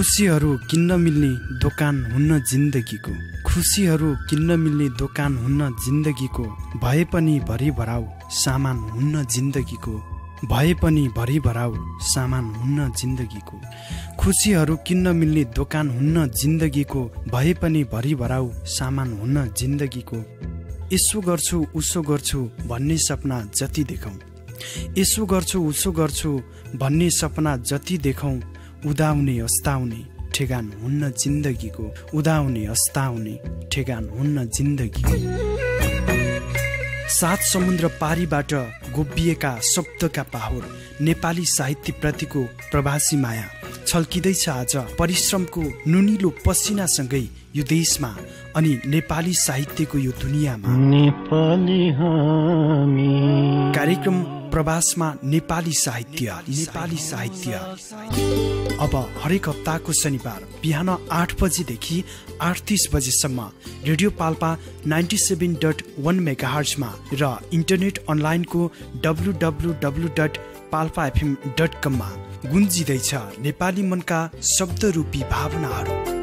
खुसीहरू किन्न मिल्ने दोकान हुन्न जिन्दगीको, खुसीहरू किन्न मिल्ने दोकान हुन्न जिन्दगीको, भए पनि भरि भराउ सामान हुन्न जिन्दगीको, भए पनि भरि भराउ सामान हुन्न जिन्दगीको, खुसीहरू किन्न मिल्ने दोकान हुन्न जिन्दगीको, भए पनि भरि भराउ सामान हुन्न जिन्दगीको। यसो गर्छु उसो गर्छु भन्ने सपना जति देखौँ, यसो गर्छु उसो गर्छु भन्ने सपना जति देखौँ, उदाउने अस्ताउने ठेगान हुन्न जिन्दगीको, उदाउने अस्ताउने ठेगान हुन्न जिन्दगीको। सात समुद्र पारीबाट गोबिएका शब्दका पाहोर, नेपाली साहित्य प्रतिको प्रवासी माया छल्किँदैछ आज परिश्रमको नुनिलो पसिनासँगै यो देशमा अनि नेपाली साहित्यको यो दुनियाँमा। नेपाली हामी कार्यक्रम प्रवासमा नेपाली साहित्य, नेपाली साहित्य अब हरेक हप्ताको शनिबार बिहान 8 बजेदेखि 8:30 बजेसम्म रेडियो पाल्पा 97.1 मेगाहर्जमा र इन्टरनेट अनलाइनको www.palpafm.com मा गुन्जिँदैछ नेपाली मनका शब्दरूपी भावनाहरू।